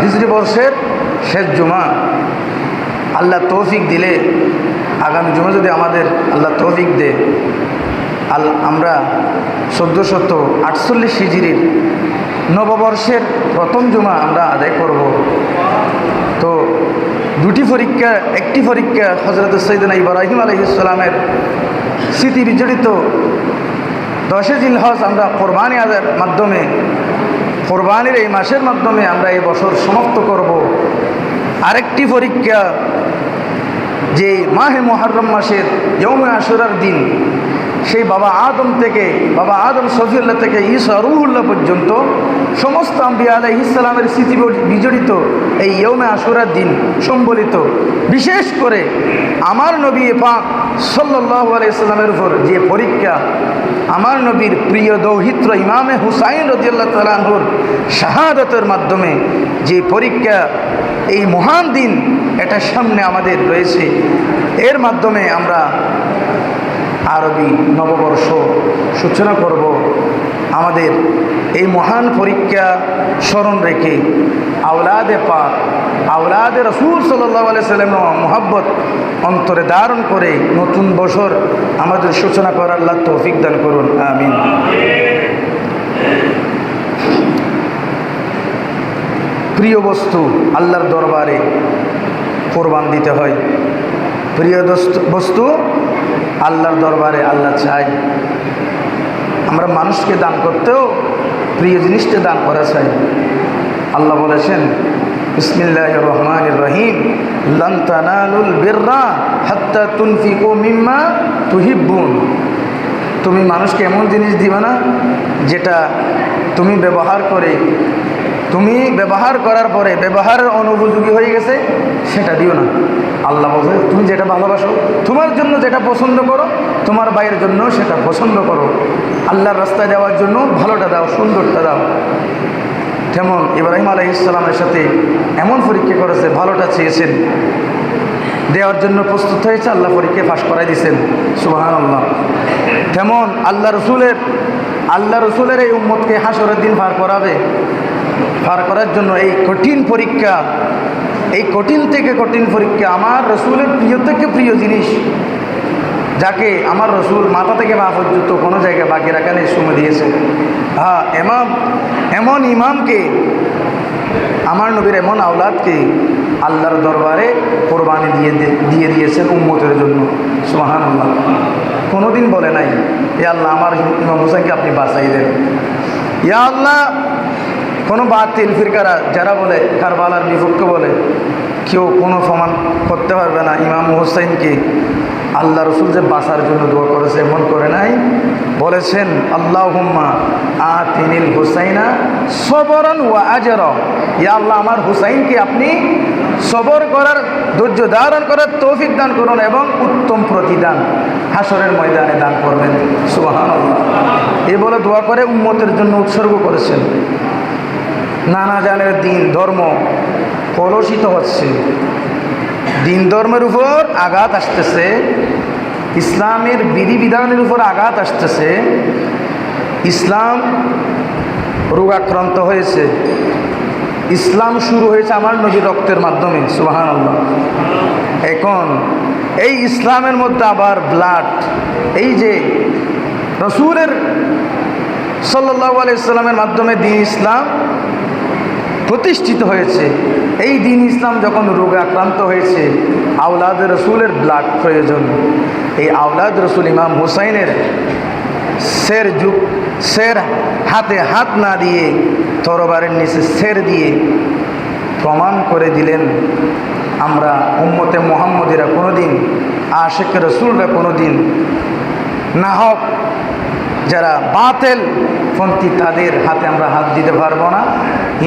হিজরি বর্ষের শেষ জুমা। আল্লাহ তৌফিক দিলে আগামী জুমা যদি আমাদের আল্লাহ তৌফিক দে, আমরা 1448 হিজরির নববর্ষের প্রথম জুমা আমরা আদায় করব। তো দুটি পরীক্ষা, একটি পরীক্ষা হযরত সাইয়েদনা ইব্রাহিম আলাইহিস সালামের স্মৃতি বিজড়িত 10 জিলহজ আমরা কোরবানি আদায়ের মাধ্যমে, কোরবানির এই মাসের মাধ্যমে আমরা এই বছর সমাপ্ত করব। আরেকটি পরীক্ষা যে মাহে মুহররম মাসের ইয়ৌমে আশুরার দিন, সেই বাবা আদম থেকে, বাবা আদম সফিউল্লাহ থেকে ঈসা রূহুল্লাহ পর্যন্ত সমস্ত আম্বিয়া আলাইহিস সালামের স্মৃতি বিজড়িত এই ইয়ৌমে আশুরার দিন সম্বলিত বিশেষ করে আমার নবী পাক সাল্লাল্লাহু আলাইহি সাল্লামের উপর যে পরীক্ষা, আমার নবীর প্রিয় দৌহিত্র ইমামে হুসাইন রাদিয়াল্লাহু তাআলা আনহুর শাহাদাতের মাধ্যমে যে পরীক্ষা, এই মহান দিন এটা সামনে আমাদের রয়েছে। এর মাধ্যমে আমরা আরবি নববর্ষ সূচনা করব। আমাদের এই মহান পরীক্ষা স্মরণ রেখে আওলাদে পাক, আওলাদে রাসূল সাল্লাল্লাহু আলাইহি সাল্লামের মুহাব্বত অন্তরে ধারণ করে নতুন বছর আমাদের সূচনা করার আল্লাহ তৌফিক দান করুন, আমিন। প্রিয় বস্তু আল্লাহর দরবারে কোরবান দিতে হয়। প্রিয় বস্তু আল্লাহর দরবারে আল্লাহ চাই। আমরা মানুষকে দান করতেও প্রিয় জিনিসটা দান করা চাই। আল্লাহ বলেছেন বিসমিল্লাহির রহমানির রহিম, লান তানালুল বিররা হাত্তা তুনফিকু মিম্মা তুহিব্বুন। তুমি মানুষকে এমন জিনিস দিবে না যেটা তুমি ব্যবহার করে, তুমি ব্যবহার করার পরে ব্যবহারের অনুপযোগী হয়ে গেছে সেটা দিও না। আল্লাহ বলছে তুমি যেটা ভালোবাসো, তোমার জন্য যেটা পছন্দ করো, তোমার ভাইয়ের জন্য সেটা পছন্দ করো। আল্লাহর রাস্তায় দেওয়ার জন্য ভালোটা দাও, সুন্দরটা দাও। যেমন ইব্রাহিম আলাইহিস সালামের সাথে এমন পরীক্ষা করেছে, ভালোটা চেয়েছেন, দেওয়ার জন্য প্রস্তুত হয়েছে, আল্লাহ পরীক্ষা পাশ করাই দিয়েছেন, সুবহানাল্লাহ। তেমন আল্লাহ রসুলের এই উম্মতকে হাসরের দিন পার করার জন্য এই কঠিন পরীক্ষা, এই কঠিন থেকে কঠিন পরীক্ষা, আমার রসুলের প্রিয় থেকে প্রিয় জিনিস, যাকে আমার রসুল মাথা থেকে পা পর্যন্ত কোনো জায়গায় বাকি রাখা নেই, সময় দিয়েছে। হ্যাঁ, এমন ইমামকে, আমার নবীর এমন আওলাদকে আল্লাহর দরবারে কোরবানি দিয়ে দিয়েছেন উম্মতের জন্য, সুবহানাল্লাহ। কোনোদিন বলে নাই এ আল্লাহ আমার ইমাম হোসেনকে আপনি বাঁচাই দেন, ইয়া আল্লাহ। কোনো বাতিল ফিরকারা যারা বলে কারবালার বিপক্ষে বলে, কেউ কোনো প্রমাণ করতে পারবে না ইমাম হোসেনকে আল্লাহ রসুল যে বাঁচার জন্য দোয়া করেছে, এমন করে নাই। বলেছেন আল্লাহুম্মা আতিনিল হুসাইনা সবরান ওয়া আজরা, ইয়া আল্লাহ আমার হুসাইনকে আপনি সবর করার, ধৈর্য ধারণ করার তৌফিক দান করুন এবং উত্তম প্রতিদান। হাসরের ময়দানে দান করবেন। সুবহানাল্লাহ। এই বলে দোয়া করে উম্মতের জন্য উৎসর্গ করেছেন। নানা জানের দিন ধর্ম কলুষিত হচ্ছে, দিন ধর্মের উপর আঘাত আসতেছে, ইসলামের বিধিবিধানের উপর আঘাত আসতেছে, ইসলাম রোগাক্রান্ত হয়েছে। ইসলাম শুরু হয়েছে আমার নবীর রক্তের মাধ্যমে। সুবহানাল্লাহ। এখন এই ইসলামের মধ্যে আবার ব্লাড, এই যে রসুলের সাল্লাল্লাহু আলাইহি সাল্লামের মাধ্যমে দিন ইসলাম প্রতিষ্ঠিত হয়েছে। এই দিন ইসলাম যখন রোগে আক্রান্ত হয়েছে, আওলাদ রসুলের ব্লাড প্রয়োজন। এই আওলাদ রসুল ইমাম হুসাইনের সের হাতে হাত না দিয়ে তরবারের নিচে সের দিয়ে প্রমাণ করে দিলেন, আমরা উম্মতে মুহাম্মদীরা কোনোদিন, আশিক রসুলরা কোনোদিন নাহক যারা বাতিল পন্থী তাদের হাতে আমরা হাত দিতে পারবো না।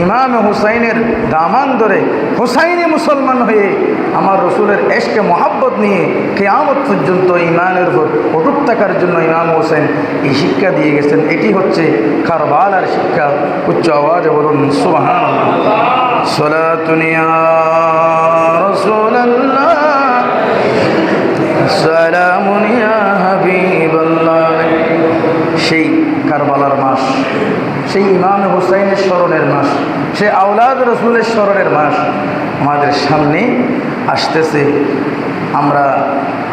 ইমাম হুসাইনের দামান ধরে হুসাইনি মুসলমান হয়ে আমার রসুলের এশকে মহাব্বত নিয়ে কিয়ামত পর্যন্ত ইমানের উপর অটুট থাকার জন্য ইমাম হুসাইন এই শিক্ষা দিয়ে গেছেন। এটি হচ্ছে কারবালার শিক্ষা। উচ্চ আওয়াজে বলুন সুবহানাল্লাহ। সালাতুন ইয়া রাসূলুল্লাহ, সালামুন ইয়া হাবিবাল্লাহ। সেই কারবালার মাস, সেই ইমাম হুসাইনের স্মরণের মাস, সেই আওলাদ রসুলের স্মরণের মাস আমাদের সামনে আসতেছে। আমরা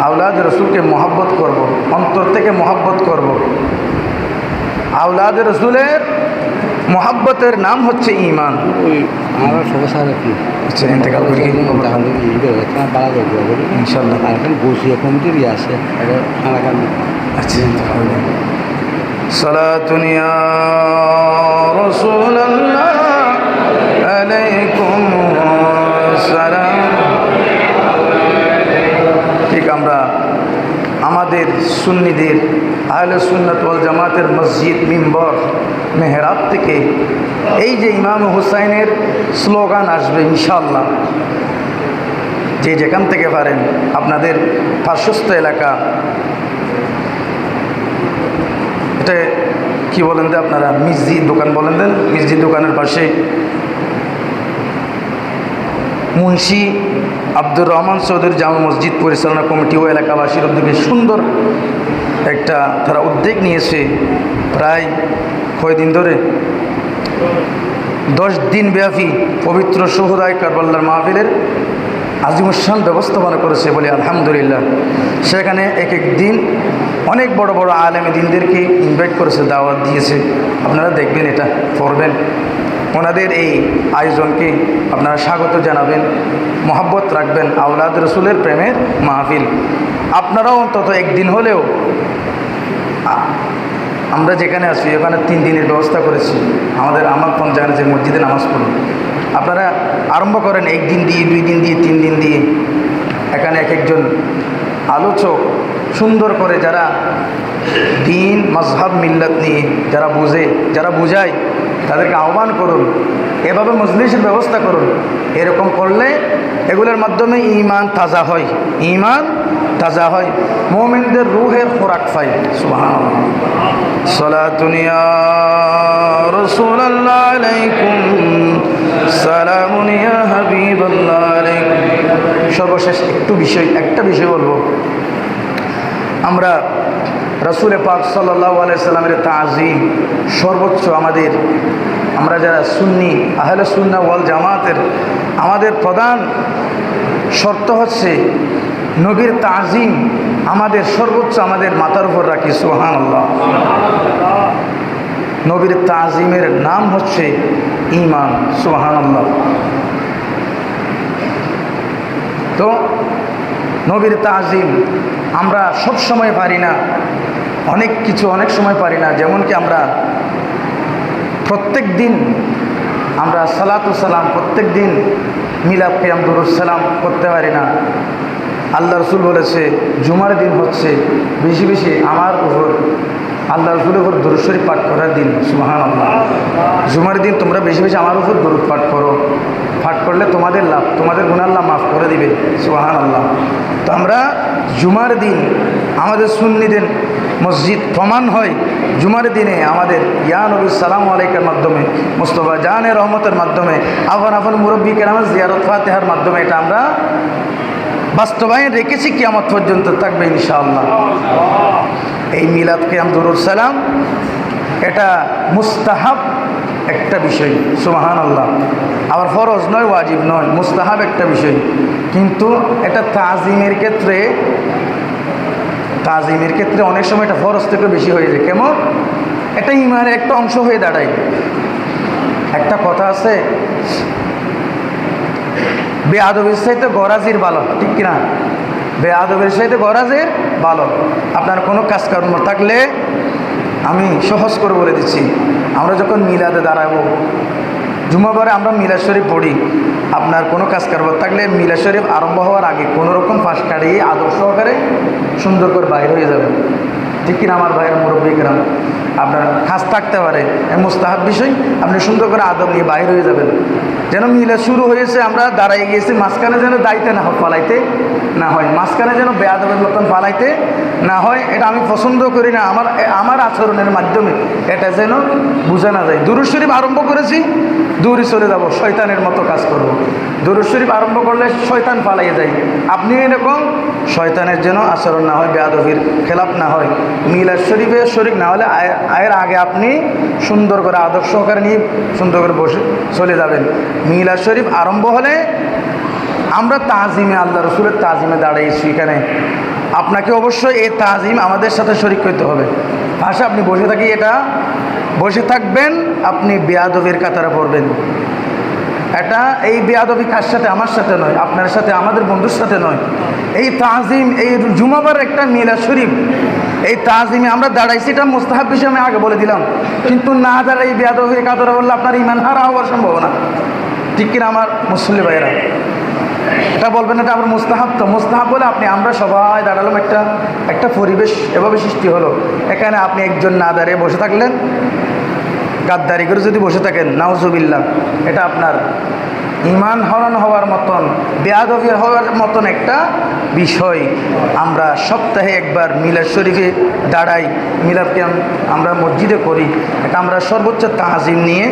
আওলাদ রসুলকে মহব্বত করব, অন্তর থেকে মহব্বত করব। আওলাদ রসুলের মহব্বতের নাম হচ্ছে ঈমান। আমরা সমস্যা কি আচ্ছা, ইন্তেকাল করি কি ইনশাল্লাহ বসিয়ে কমিটির আছে। আচ্ছা, সালাতুন ইয়া রাসূলুল্লাহ আলাইকুম সালাম। ঠিক আমরা আমাদের সুন্নিদের আহলে সুন্নাত ওয়াল জামাতের মসজিদ, মিম্বর, মেহরাব থেকে এই যে ইমাম হুসাইনের স্লোগান আসবে ইনশাআল্লাহ। যে যেখান থেকে পারেন আপনাদের পার্শ্বস্থ এলাকা, এটা কি বলেন দেন আপনারা, মসজিদ দোকান বলেন দেন, মসজিদ দোকানের পাশে মুন্সি আব্দুর রহমান চৌধুরী জামা মসজিদ পরিচালনা কমিটি ও এলাকাবাসীর উদ্যোগে সুন্দর একটা তারা উদ্যোগ নিয়েছে। প্রায় কয়দিন ধরে 10 দিন ব্যাপী পবিত্র শুহদায়ে কারবালার মাহফিলের আজিমুশান ব্যবস্থাপনা করেছে বলে আলহামদুলিল্লাহ। সেখানে এক এক দিন অনেক বড় বড় আলেমে দিনদেরকে ইনভাইট করেছে, দাওয়াত দিয়েছে। আপনারা দেখবেন, এটা পড়বেন, ওনাদের এই আয়োজনকে আপনারা স্বাগত জানাবেন, মহব্বত রাখবেন। আওলাদ রসুলের প্রেমের মাহফিল। আপনারাও অন্তত একদিন হলেও, আমরা যেখানে আছি এখানে 3 দিনের ব্যবস্থা করেছি। আমার কোন জায়গায় যে মসজিদে নামাজ পড়ুন, আপনারা আরম্ভ করেন 1 দিন দিয়ে, 2 দিন দিয়ে, 3 দিন দিয়ে। এখানে এক একজন আলোচক সুন্দর করে যারা দিন মজহব মিল্লাত নিয়ে যারা বোঝে, যারা বুঝায়, তাদেরকে আহ্বান করুন, এভাবে মজলিসের ব্যবস্থা করুন। এরকম করলে এগুলোর মাধ্যমে ঈমান তাজা হয়, ঈমান তাজা হয়, মুমিনদের রূহের খোরাক পায়। সুবহানাল্লাহ। সালাতুন ইয়া রাসূলুল্লাহ আলাইকুম সালামুন ইয়া হাবিবাল্লাহ আলাইকুম। সর্বশেষ একটা বিষয় বলবো। আমরা রাসূল পাক সাল্লাল্লাহু আলাইহি সাল্লামের তাজিম সর্বোচ্চ আমরা যারা সুন্নি আহলে সুন্নাহ ওয়াল জামাতের আমাদের প্রধান শর্ত হচ্ছে নবীর তাজিম আমাদের সর্বোচ্চ আমাদের মাথার উপর রাখি। সুবহানাল্লাহ। নবীর তাজিমের নাম হচ্ছে ঈমান। সুবহানাল্লাহ। তো নবীর তাজিম আমরা সব সময় পারি না, অনেক সময় পারি না। যেমন কি আমরা প্রত্যেক দিন আমরা সালাতু সালাম, প্রত্যেক দিন মিলাদ কিয়াম দুরূদ সালাম করতে পারি না। আল্লাহ রসুল বলেছে জুমার দিন হচ্ছে বেশি বেশি আমার উপর আল্লাহ রসুলের উপর দরুদ শরীফ পাঠ করার দিন। সুবহানাল্লাহ। জুমার দিন তোমরা বেশি বেশি আমার উপর দরুদ পাঠ করো। পাঠ করলে তোমাদের লাভ, তোমাদের গুনাহ আল্লাহ মাফ করে করে দিবে। সুবহানাল্লাহ। তো আমরা জুমার দিন আমাদের সুন্নিদের মসজিদ প্রমাণ হয় জুমার দিনে আমাদের ইয়া নবী সালামু আলাইকার মাধ্যমে, মুস্তফা জানের রহমতের মাধ্যমে, আপন মুরব্বী কেরামের জিয়ারত ফাতিহার মাধ্যমে এটা আমরা বাস্তবায়ন রেখেছি, কিয়ামত পর্যন্ত থাকবে ইনশাআল্লাহ। এই মিলাদ কিয়াম দুরুদ সালাম এটা মুস্তাহাব একটা বিষয়, সুবহানাল্লাহ। আবার ফরজ নয়, ওয়াজিব নয়, মুস্তাহাব একটা বিষয়। কিন্তু এটা তাজিমের ক্ষেত্রে অনেক সময় এটা ফরজ থেকে বেশি হয়ে যায়। কেমন? এটা ইমানের একটা অংশ হয়ে দাঁড়ায়। একটা কথা আছে, বেআদবের সাথে গরাজির ভালো, ঠিক কিনা? বেআদবের সাথে গরাজির ভালো। আপনার কোনো কাজকর্ম থাকলে আমি সহজ করে বলে দিচ্ছি, আমরা যখন মিলাদে দাঁড়াবো, জুমাবারে আমরা মিলাদ শরীফ পড়ি, আপনার কোনো কাজকর্ম থাকলে মিলাদ শরীফ আরম্ভ হওয়ার আগে কোনো রকম ফাঁস কাটিয়ে আদব সহকারে সুন্দর করে বাইর হয়ে যাবেন, ঠিক কিনা আমার ভাইয়ের মুরব্বী কেরাম? আপনার খাস থাকতে পারে, মুস্তাহাব বিষয়, আপনি সুন্দর করে আদব নিয়ে বাইর হয়ে যাবেন। যেন মিলাদ শুরু হয়েছে, আমরা দাঁড়াই গিয়েছি, মাঝখানে যেন দায়িত্বে না পালাইতে না হয়, মাঝখানে যেন বেয়াদবের মতন পালাইতে না হয়। এটা আমি পছন্দ করি না। আমার আচরণের মাধ্যমে এটা যেন বোঝা না যায়। দুরূদ শরীফ আরম্ভ করেছি, দূরে চলে যাব, শয়তানের মতো কাজ করব। দুরূদ শরীফ আরম্ভ করলে শয়তান পালাইয়ে যায়। আপনি এরকম শয়তানের যেন আচরণ না হয়, বেয়াদবির খেলাপ না হয়। মিলাদ শরীফে শরীক না হলে এর আগে আপনি সুন্দর করে আদব সহকারে নিয়ে সুন্দর করে বসে চলে যাবেন। মিলাদ শরীফ আরম্ভ হলে আমরা তাজিমে, আল্লাহ রসুলের তাজিমে দাঁড়িয়েছি, এখানে আপনাকে অবশ্যই এই তাজিম আমাদের সাথে শরীক করতে হবে। ভাষা আপনি বসে থাকবেন, আপনি বেয়াদবির কাতারে পড়বেন। এটা এই বেয়াদবি কার সাথে? আমার সাথে নয়, আপনার সাথে, আমাদের বন্ধুর সাথে নয়। এই তাজিম, এই জুমাবার একটা মিলাদ শরীফ, এই তাজিমে আমরা দাঁড়াইছি, এটা মুস্তাহাব বিষয় আমি আগে বলে দিলাম। কিন্তু না দাঁড়াই বেয়াদবির কাতারে বললে আপনার ইমান হারা হওয়ার সম্ভাবনা, ঠিক কিনা আমার মুসল্লি ভাইয়েরা? এটা বলবেন এটা আবার মুস্তাহাব। তো মুস্তাহাব বলে আমরা সবাই দাঁড়ালাম, একটা পরিবেশ এভাবে সৃষ্টি হলো। এখানে আপনি একজন না দাঁড়িয়ে বসে থাকলেন, গাদ্দারি করে যদি বসে থাকেন, নাউজুবিল্লাহ, এটা আপনার ইমান হরণ হওয়ার মতন, বেয়াদবি হওয়ার মতন একটা বিষয়। আমরা সপ্তাহে একবার মিলাদ শরীফে দাঁড়াই, মিলাদকে আমরা মসজিদে করি, এটা আমরা সর্বোচ্চ তাজিম নিয়ে,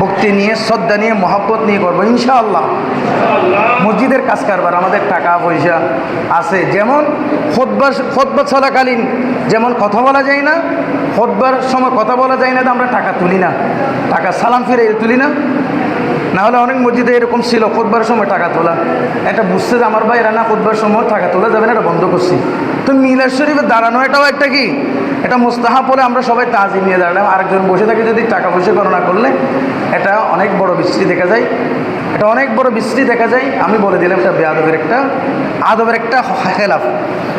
ভক্তি নিয়ে, শ্রদ্ধা নিয়ে, মহব্বত নিয়ে করবো ইনশাআল্লাহ। মসজিদের কাজ কারবার, আমাদের টাকা পয়সা আছে, যেমন খুতবা চলাকালীন যেমন কথা বলা যায় না, খুতবার সময় কথা বলা যায় না, তো আমরা টাকা তুলি না, টাকা সালাম ফিরে তুলি না। নাহলে অনেক মসজিদে এরকম ছিল, খুতবার সময় টাকা তোলা, এটা বুঝছে যে আমার ভাইরা না খুতবার সময় টাকা তোলা যাবে না, এটা বন্ধ করছি। তো মিলাদ শরীফে দাঁড়ানো এটাও একটা কি, এটা মুস্তাহাব বলে আমরা সবাই তাজিম নিয়ে দাঁড়ালাম। আরেকজন বসে থাকে যদি টাকা পয়সা গণনা করলে এটা অনেক বড় বিশ্রী দেখা যায়, এটা অনেক বড় বিশ্রী দেখা যায়। আমি বলে দিলাম এটা বেয়াদবের একটা, আদবের একটা খেলাফ।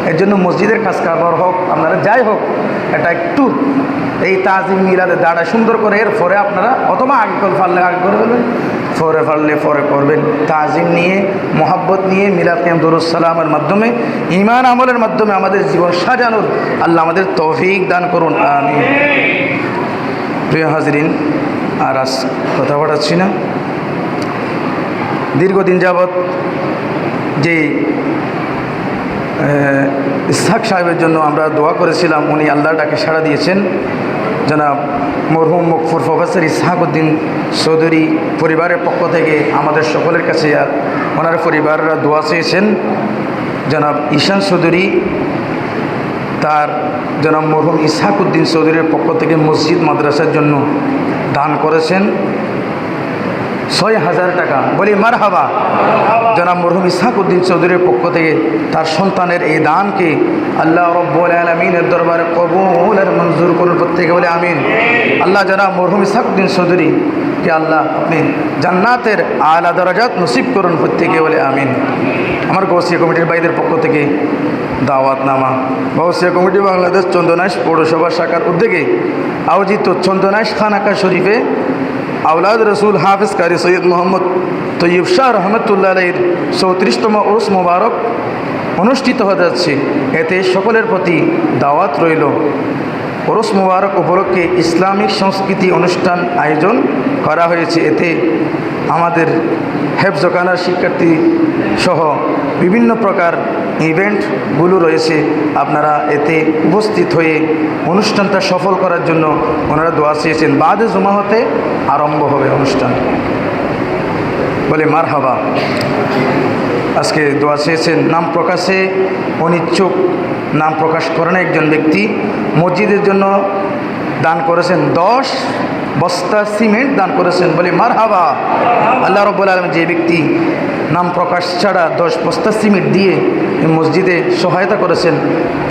এর জন্য মসজিদের কাজ কারবার হোক, আপনারা যাই হোক, এটা একটু এই তাজিম মিলাদে দাঁড়ায় সুন্দর করে, এরপরে আপনারা অথবা আগে পারলে আগে করে ফেলবেন, পরে পারলে পরে করবেন। তাজিম নিয়ে, মোহাব্বত নিয়ে, মিলাদ কিয়াম দুরূদ সালামের মাধ্যমে, ঈমান আমলের মাধ্যমে আমাদের জীবন সাজানোর আল্লাহ আমাদের তৌফিক দান করুন, আমিন। প্রিয় হাজরিন, আর আজ কথা বাড়াচ্ছি না। দীর্ঘদিন যাবৎ যে ইসহাক সাহেবের জন্য আমরা দোয়া করেছিলাম, উনি আল্লাহর ডাকে সাড়া দিয়েছেন। জনাব মরহুম মুকফুর প্রফেসর ইসহাক উদ্দিন চৌধুরী পরিবারের পক্ষ থেকে আমাদের সকলের কাছে ওনার পরিবাররা দোয়া চেয়েছেন। জনাব ঈশান চৌধুরী তার জনাব মরহুম ইসহাক উদ্দিন চৌধুরীর পক্ষ থেকে মসজিদ মাদ্রাসার জন্য দান করেছেন ৬,০০০ টাকা। বলি মারহাবা। জনাব মরহুম ইসহাক উদ্দিন চৌধুরীর পক্ষ থেকে তার সন্তানের এই দানকে আল্লাহ রব্বুল আলামিনের দরবারে কবুল আর মঞ্জুর করুন, প্রত্যেকে বলে আমিন। আল্লাহ জনাব মরহুম ইসহাক উদ্দিন চৌধুরীকে আল্লাহ আপনি জান্নাতের আলা দরাজাত নসিব করুন, প্রত্যেকে বলে আমিন। আমার গৌসিয়া কমিটির ভাইদের পক্ষ থেকে দাওয়াতনামা, গৌসিয়া কমিটি বাংলাদেশ চন্দনাইশ পৌরসভা শাখার উদ্যোগে আয়োজিত চন্দনাইশ খানাকা শরীফে আওলাদ রসুল হাফিজ কারি সৈয়দ মোহাম্মদ তৈয়ব শাহ রহমতুল্লাহ আলাইহির ৩৪তম উরুস মোবারক অনুষ্ঠিত হতে যাচ্ছে। এতে সকলের প্রতি দাওয়াত রইল। উরুস মোবারক উপলক্ষে ইসলামিক সংস্কৃতি অনুষ্ঠান আয়োজন করা হয়েছে। এতে আমাদের হেফজখানার শিক্ষার্থী সহ বিভিন্ন প্রকার ইভেন্টগুলো রয়েছে, আপনারা এতে উপস্থিত হয়ে অনুষ্ঠানটা সফল করার জন্য ওনারা দোয়া চেয়েছেন। বাদে জমা হতে আরম্ভ হবে অনুষ্ঠান, বলে মারহাবা। আজকে দোয়া চেয়েছেন, নাম প্রকাশে অনিচ্ছুক, নাম প্রকাশ করেন একজন ব্যক্তি মসজিদের জন্য দান করেছেন 10 বস্তা সিমেন্ট দান করেছেন, বলে মারহাবা। আল্লাহ রাব্বুল আলামিন যে ব্যক্তি নাম প্রকাশ ছাড়া 10 বস্তা সিমেন্ট দিয়ে এই মসজিদে সহায়তা করেছেন,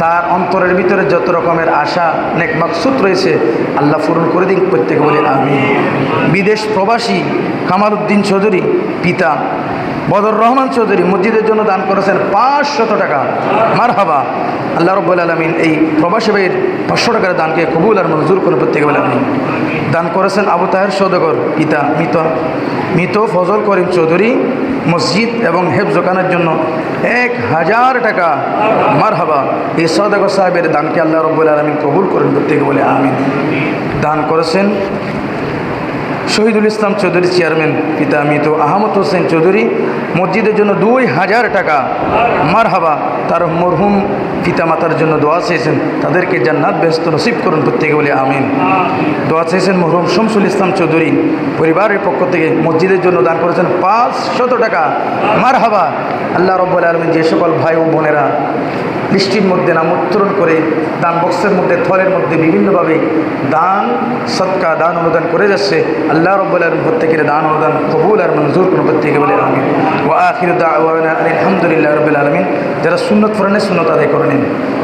তার অন্তরের ভিতরে যত রকমের আশা নেক মাকসুদ রয়েছে আল্লাহ পূরণ করে দিন প্রত্যেকে, বলে আমিন। বিদেশ প্রবাসী কামাল উদ্দিন চৌধুরী পিতা বদর রহমান চৌধুরী মসজিদের জন্য দান করেছেন 500 টাকা, মারহাবা। আল্লাহ রাব্বুল আলামিন এই প্রবাসী ভাইয়ের 500 টাকার দানকে কবুল আর মঞ্জুর করে প্রত্যেকে, বলে আমিন। দান করেছেন আবু তাহের সওদাগর পিতা মৃত ফজল করিম চৌধুরী মসজিদ এবং হেফজখানার জন্য 1000 টাকা, মারহাবা। এই সওদাগর সাহেবের দানকে আল্লাহ রাব্বুল আলামিন কবুল করেন প্রত্যেকে, বলে আমিন। দান করেছেন শহীদুল ইসলাম চৌধুরী চেয়ারম্যান পিতা মৃত আহমদ হোসেন চৌধুরী মসজিদের জন্য 2000 টাকা, মারহাবা। তার মরহুম পিতামাতার জন্য দোয়া চেয়েছেন, তাদেরকে জান্নাত বেহেশত নসিব করুন প্রত্যেকে, বলে আমিন। দোয়া চেয়েছেন মরহুম শমসুল ইসলাম চৌধুরী পরিবারের পক্ষ থেকে মসজিদের জন্য দান করেছেন 500 টাকা, মারহাবা। আল্লাহ রাব্বুল আলামিন যে সকল ভাই ও বোনেরা লিস্টির মধ্যে নাম উত্তোলন করে দান বক্সের মধ্যে থলের মধ্যে বিভিন্নভাবে দান সদকা দান অনুদান করে যাচ্ছে, আল্লাহ রাব্বুল আলামিন প্রত্যেকের দান অনুদান কবুল আর মঞ্জুর করুন প্রত্যেকে, বলে আমিন। ওয়া আখিরু দাওয়ানা আলহামদুলিল্লাহি রাব্বিল আলামিন। যারা সুন্নত পড়েন সুন্নত আদায় করে নিন।